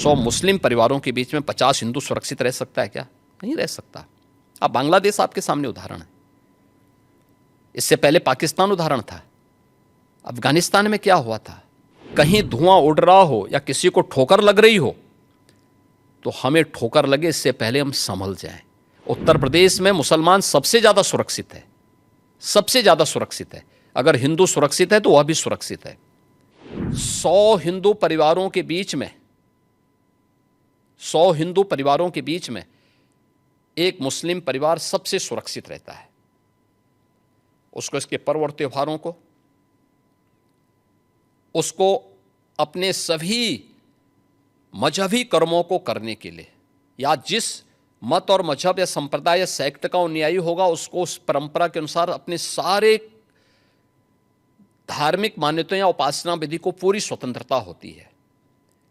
100 मुस्लिम परिवारों के बीच में 50 हिंदू सुरक्षित रह सकता है क्या? नहीं रह सकता। अब बांग्लादेश आपके सामने उदाहरण है, इससे पहले पाकिस्तान उदाहरण था। अफगानिस्तान में क्या हुआ था? कहीं धुआं उड़ रहा हो या किसी को ठोकर लग रही हो तो हमें ठोकर लगे इससे पहले हम संभल जाएं। उत्तर प्रदेश में मुसलमान सबसे ज्यादा सुरक्षित है, सबसे ज्यादा सुरक्षित है। अगर हिंदू सुरक्षित है तो वह भी सुरक्षित है। 100 हिंदू परिवारों के बीच में 100 हिंदू परिवारों के बीच में एक मुस्लिम परिवार सबसे सुरक्षित रहता है। उसको इसके पर्व और त्योहारों को, उसको अपने सभी मजहबी कर्मों को करने के लिए, या जिस मत और मजहब या संप्रदाय या सेक्ट का अनुयायी होगा उसको उस परंपरा के अनुसार अपने सारे धार्मिक मान्यताओं या उपासना विधि को पूरी स्वतंत्रता होती है।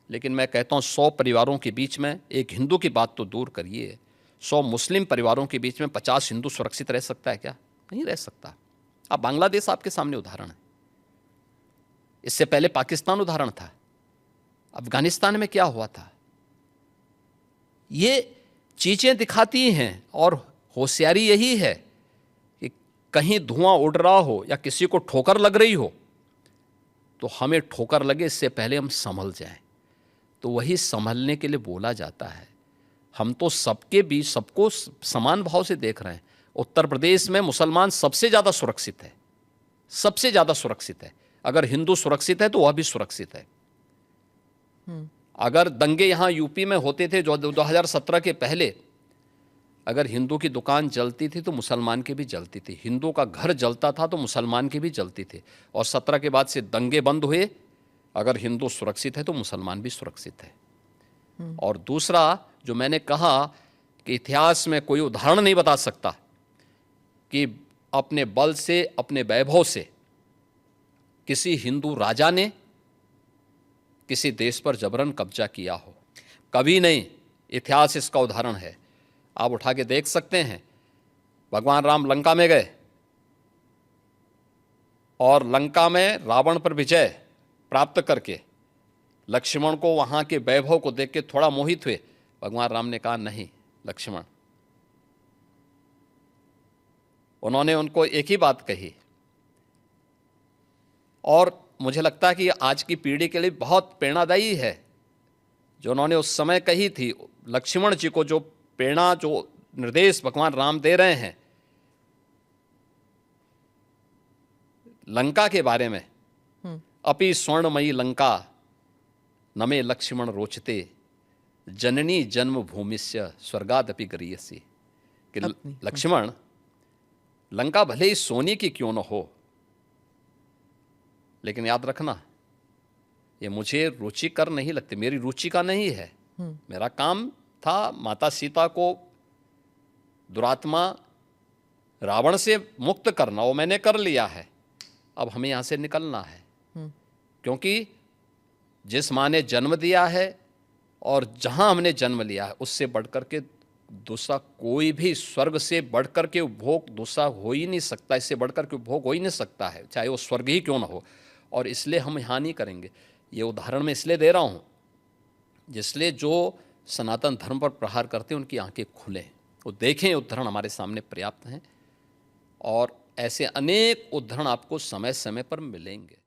लेकिन मैं कहता हूं 100 परिवारों के बीच में, एक हिंदू की बात तो दूर करिए, 100 मुस्लिम परिवारों के बीच में 50 हिंदू सुरक्षित रह सकता है क्या? नहीं रह सकता। अब बांग्लादेश आपके सामने उदाहरण है, इससे पहले पाकिस्तान उदाहरण था। अफगानिस्तान में क्या हुआ था? ये चीजें दिखाती हैं और होशियारी यही है कि कहीं धुआं उड़ रहा हो या किसी को ठोकर लग रही हो तो हमें ठोकर लगे इससे पहले हम संभल जाएं। तो वही संभलने के लिए बोला जाता है। हम तो सबके बीच सबको समान भाव से देख रहे हैं। उत्तर प्रदेश में मुसलमान सबसे ज्यादा सुरक्षित है, सबसे ज्यादा सुरक्षित है। अगर हिंदू सुरक्षित है तो वह भी सुरक्षित है। अगर दंगे यहां यूपी में होते थे जो 2017 के पहले, अगर हिंदू की दुकान जलती थी तो मुसलमान की भी जलती थी, हिंदू का घर जलता था तो मुसलमान की भी जलती थी। और 17 के बाद से दंगे बंद हुए। अगर हिंदू सुरक्षित है तो मुसलमान भी सुरक्षित है। और दूसरा जो मैंने कहा कि इतिहास में कोई उदाहरण नहीं बता सकता कि अपने बल से, अपने वैभव से किसी हिंदू राजा ने किसी देश पर जबरन कब्जा किया हो, कभी नहीं। इतिहास इसका उदाहरण है, आप उठा के देख सकते हैं। भगवान राम लंका में गए और लंका में रावण पर विजय प्राप्त करके लक्ष्मण को वहां के वैभव को देख के थोड़ा मोहित हुए। भगवान राम ने कहा नहीं लक्ष्मण, उन्होंने उनको एक ही बात कही। और मुझे लगता है कि आज की पीढ़ी के लिए बहुत प्रेरणादायी है जो उन्होंने उस समय कही थी। लक्ष्मण जी को जो प्रेरणा, जो निर्देश भगवान राम दे रहे हैं लंका के बारे में, अपि स्वर्णमयी लंका न मे लक्ष्मण रोचते, जननी जन्म भूमिस्य स्वर्गादपि गरीयसी। कि लक्ष्मण, लंका भले ही सोने की क्यों न हो, लेकिन याद रखना ये मुझे रुचिकर नहीं लगती, मेरी रुचि का नहीं है। मेरा काम था माता सीता को दुरात्मा रावण से मुक्त करना, वो मैंने कर लिया है। अब हमें यहां से निकलना है, क्योंकि जिस माँ ने जन्म दिया है और जहां हमने जन्म लिया है उससे बढ़कर के दूसरा कोई भी, स्वर्ग से बढ़कर के उपभोग दूसरा हो ही नहीं सकता, इससे बढ़कर के उपभोग हो ही नहीं सकता है, चाहे वो स्वर्ग ही क्यों ना हो। और इसलिए हम यहाँ नहीं करेंगे। ये उदाहरण मैं इसलिए दे रहा हूँ जिसलिए जो सनातन धर्म पर प्रहार करते हैं उनकी आंखें खुलें, वो देखें। उदाहरण हमारे सामने पर्याप्त हैं और ऐसे अनेक उदाहरण आपको समय समय पर मिलेंगे।